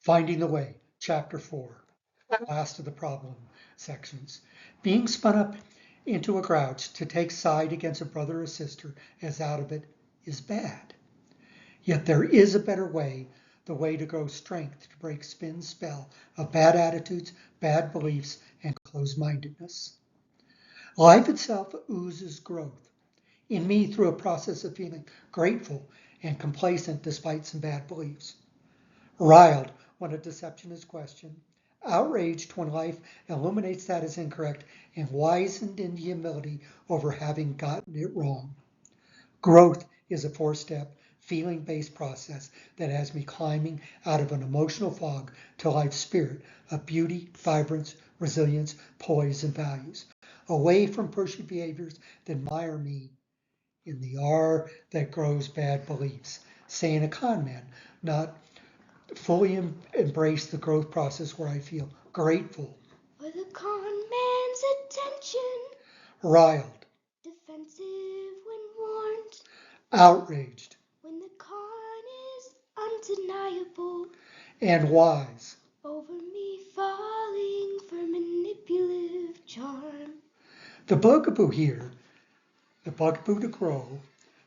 Finding the Way, Chapter 4, last of the problem sections. Being spun up into a grouch to take side against a brother or sister as out of it is bad. Yet there is a better way, the way to grow strength to break Spin's spell of bad attitudes, bad beliefs, and closed-mindedness. Life itself oozes growth. In me through a process of feeling grateful and complacent despite some bad beliefs. Riled when a deception is questioned, outraged when life illuminates that as incorrect, and wizened in humility over having gotten it wrong. Growth is a four-step, feeling-based process that has me climbing out of an emotional fog to life's spirit of beauty, vibrance, resilience, poise, and values, away from pushy behaviors that mire me in the R that grows bad beliefs. Saying a con man, not fully embrace the growth process where I feel grateful, for the con man's attention, riled, defensive when warned, outraged, when the con is undeniable, and wise, over me falling for manipulative charm. The bugaboo here, the bugaboo to grow,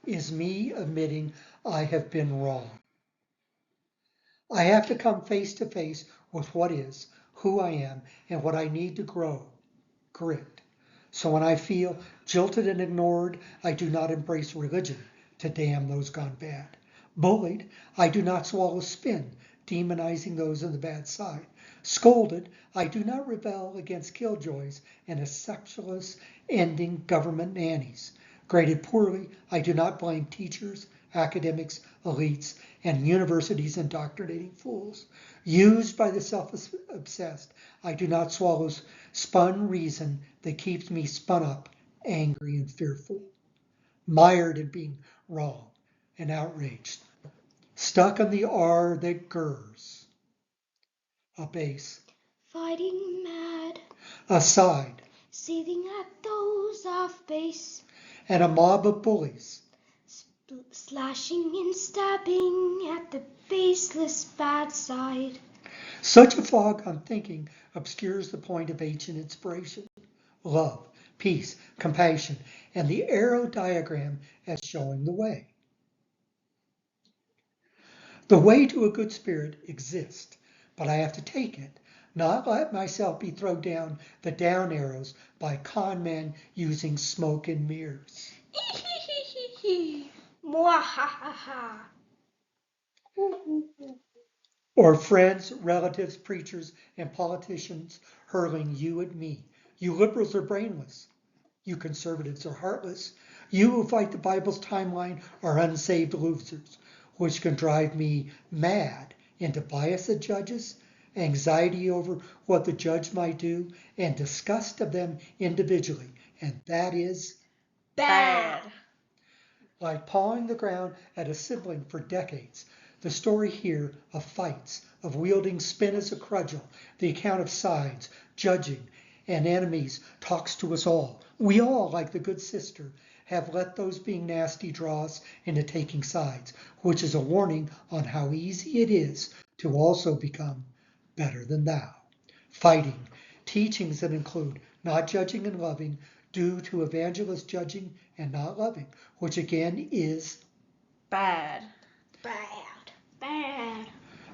is me admitting I have been wrong. I have to come face to face with what is, who I am, and what I need to grow, grit. So when I feel jilted and ignored, I do not embrace religion to damn those gone bad. Bullied, I do not swallow spin, demonizing those on the bad side. Scolded, I do not rebel against killjoys and a sexualist ending government nannies. Graded poorly, I do not blame teachers, academics, elites, and universities indoctrinating fools. Used by the self-obsessed, I do not swallow spun reason that keeps me spun up, angry and fearful. Mired in being wrong and outraged. Stuck on the R that gurs. A base. Fighting mad. Aside. Seething at those off base. And a mob of bullies. Slashing and stabbing at the baseless bad side. Such a fog on thinking obscures the point of ancient inspiration. Love, peace, compassion, and the arrow diagram as showing the way. The way to a good spirit exists, but I have to take it, not let myself be thrown down the down arrows by con men using smoke and mirrors. Or friends, relatives, preachers, and politicians hurling you at me. You liberals are brainless. You conservatives are heartless. You who fight the Bible's timeline are unsaved losers, which can drive me mad into bias of judges, anxiety over what the judge might do, and disgust of them individually. And that is bad. Like pawing the ground at a sibling for decades. The story here of fights, of wielding spin as a cudgel, the account of sides, judging, and enemies talks to us all. We all, like the good sister, have let those being nasty draw us into taking sides, which is a warning on how easy it is to also become better than thou. Fighting, teachings that include not judging and loving, due to evangelist judging and not loving, which again is bad. Bad. Bad.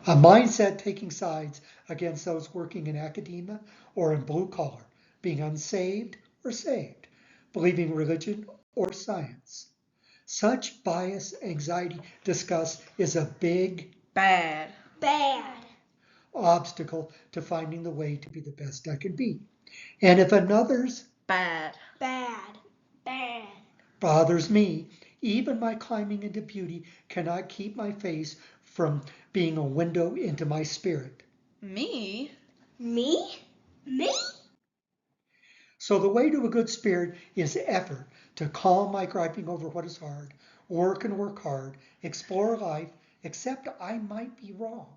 A mindset taking sides against those working in academia or in blue collar, being unsaved or saved, believing religion or science. Such bias, anxiety, disgust is a big, bad obstacle to finding the way to be the best I can be. And if another's bad bothers me, even my climbing into beauty cannot keep my face from being a window into my spirit. Me? So the way to a good spirit is effort to calm my griping over what is hard, work and work hard, explore life, accept I might be wrong,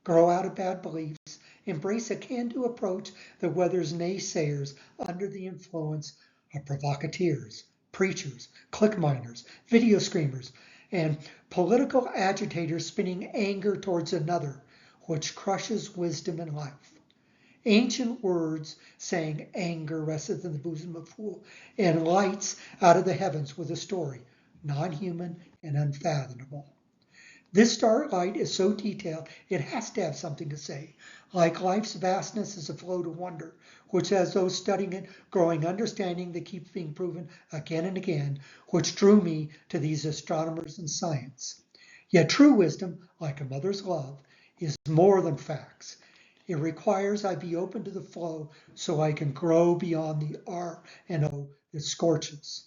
grow out of bad beliefs, embrace a can-do approach that weathers naysayers under the influence of provocateurs, preachers, click miners, video screamers, and political agitators spinning anger towards another, which crushes wisdom and life. Ancient words saying anger resteth in the bosom of a fool, and lights out of the heavens with a story, non-human and unfathomable. This starlight is so detailed, it has to have something to say. Like life's vastness is a flow to wonder, which has those studying it growing understanding that keeps being proven again and again, which drew me to these astronomers and science. Yet true wisdom, like a mother's love, is more than facts. It requires I be open to the flow so I can grow beyond the R and O that scorches.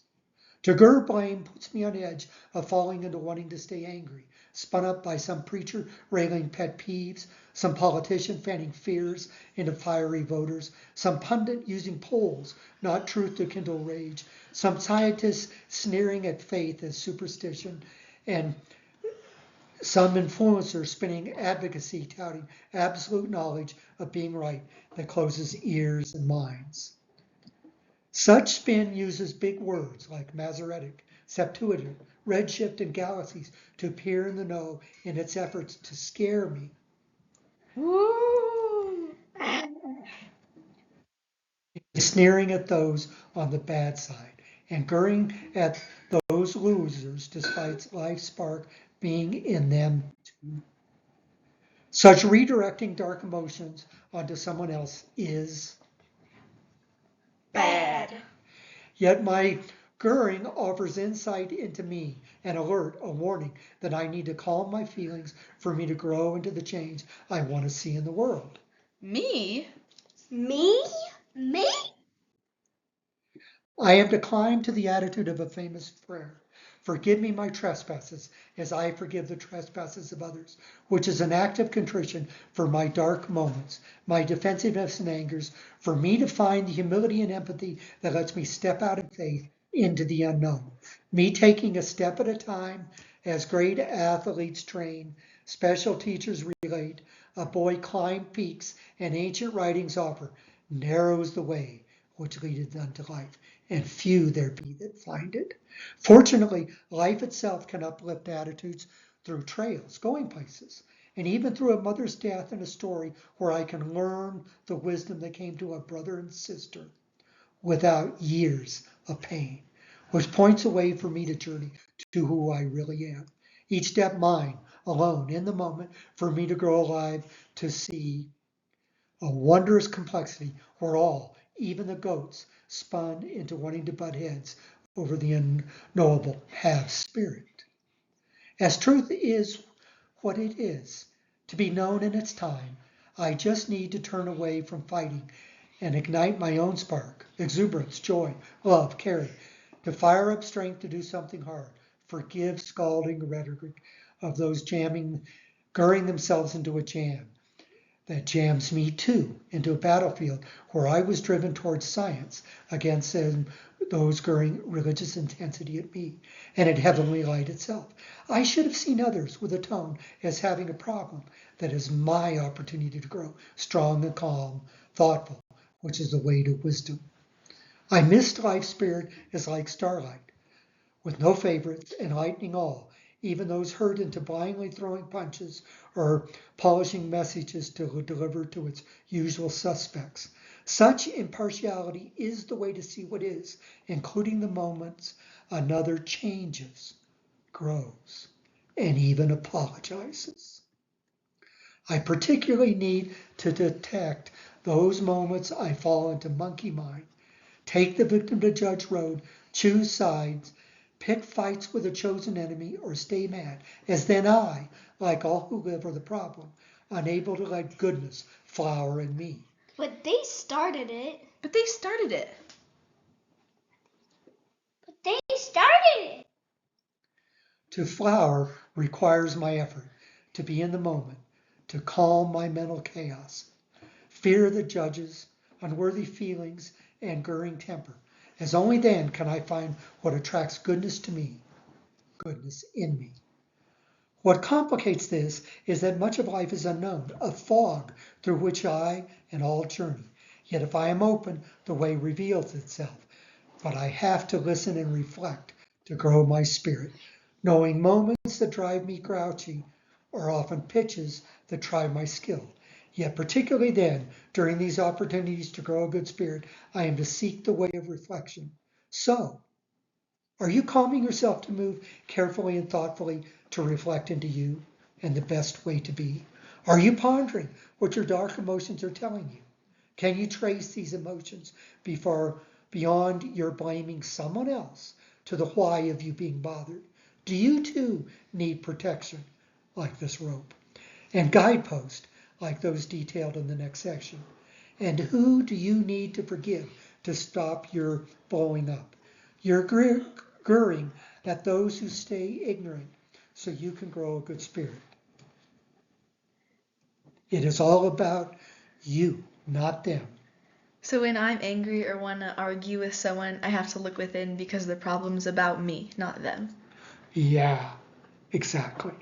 To gird blame puts me on edge of falling into wanting to stay angry, spun up by some preacher railing pet peeves, some politician fanning fears into fiery voters, some pundit using polls, not truth to kindle rage, some scientist sneering at faith as superstition, and some influencer spinning advocacy touting absolute knowledge of being right that closes ears and minds. Such spin uses big words like Masoretic, Septuagint, redshift, and galaxies to appear in the know in its efforts to scare me. Woo! Sneering at those on the bad side and gurring at those losers despite life's spark being in them too. Such redirecting dark emotions onto someone else is Bad. Yet my Goering offers insight into me, an alert, a warning that I need to calm my feelings for me to grow into the change I want to see in the world. Me? Me? Me? I am to climb to the attitude of a famous prayer. Forgive me my trespasses as I forgive the trespasses of others, which is an act of contrition for my dark moments, my defensiveness and angers, for me to find the humility and empathy that lets me step out in faith into the unknown. Me taking a step at a time as great athletes train, special teachers relate, a boy climb peaks and ancient writings offer, narrows the way which leadeth unto life, and few there be that find it. Fortunately, life itself can uplift attitudes through trails, going places, and even through a mother's death and a story where I can learn the wisdom that came to a brother and sister without years of pain, which points a way for me to journey to who I really am. Each step mine, alone, in the moment, for me to grow alive, to see a wondrous complexity where all, even the goats, spun into wanting to butt heads over the unknowable, have spirit. As truth is what it is, to be known in its time, I just need to turn away from fighting and ignite my own spark, exuberance, joy, love, caring, to fire up strength to do something hard. Forgive scalding rhetoric of those gurring themselves into a jam that jams me too into a battlefield where I was driven towards science against those gurring religious intensity at me and at heavenly light itself. I should have seen others with a tone as having a problem that is my opportunity to grow strong and calm, thoughtful, which is the way to wisdom. I missed life spirit as like starlight, with no favorites, enlightening all, even those hurt into blindly throwing punches or polishing messages to deliver to its usual suspects. Such impartiality is the way to see what is, including the moments another changes, grows, and even apologizes. I particularly need to detect those moments I fall into monkey mind, take the victim to judge road, choose sides, pick fights with a chosen enemy, or stay mad, as then I, like all who live, are the problem, unable to let goodness flower in me. But they started it. But they started it. But they started it. To flower requires my effort, to be in the moment, to calm my mental chaos, fear that judges, unworthy feelings, and gurring temper, as only then can I find what attracts goodness to me, goodness in me. What complicates this is that much of life is unknown, a fog through which I and all journey. Yet if I am open, the way reveals itself. But I have to listen and reflect to grow my spirit, knowing moments that drive me grouchy are often pitches that try my skill. Yet particularly then, during these opportunities to grow a good spirit, I am to seek the way of reflection. So, are you calming yourself to move carefully and thoughtfully to reflect into you and the best way to be? Are you pondering what your dark emotions are telling you? Can you trace these emotions beyond your blaming someone else to the why of you being bothered? Do you too need protection like this rope and guideposts like those detailed in the next section? And who do you need to forgive to stop your blowing up? You're gurring at those who stay ignorant so you can grow a good spirit. It is all about you, not them. So when I'm angry or want to argue with someone, I have to look within because the problem's about me, not them. Yeah, exactly.